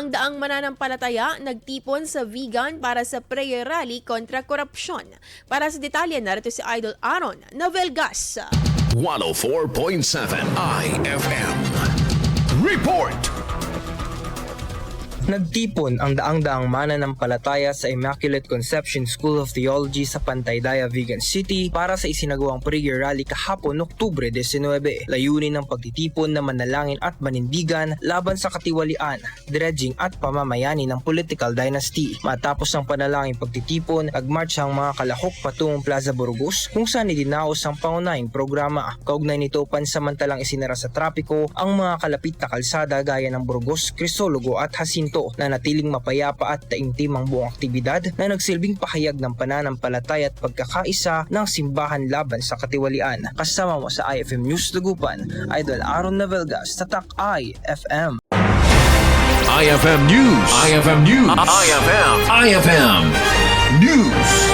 Daang Mananampalataya nagtipon sa Vigan para sa prayer rally kontra korapsyon. Para sa detalye, narito si Idol Aaron Navelgas. 104.7 IFM. Report! Nagtipon ang Daan-Daang Mananampalataya sa Immaculate Conception School of Theology sa Pantaydaya, Vigan City para sa isinagawang prayer rally kahapon Oktubre 19. Layunin ng pagtitipon na manalangin at manindigan laban sa katiwalian, dredging at pamamayani ng political dynasty. Matapos ang panalangin pagtitipon, nagmarch ang mga kalahok patungong Plaza Burgos kung saan idinaos ang pangunahing programa. Kaugnay nito, pansamantalang isinara sa trapiko ang mga kalapit na kalsada gaya ng Burgos, Crisologo at Jacinto na natiling mapayapa at taimtim ang buong aktibidad na nagsilbing pahayag ng pananampalataya at pagkakaisa ng simbahan laban sa katiwalian. Kasama mo sa IFM News Dagupan, Idol Aaron Navelgas, Tatak IFM. IFM News. IFM News. IFM News.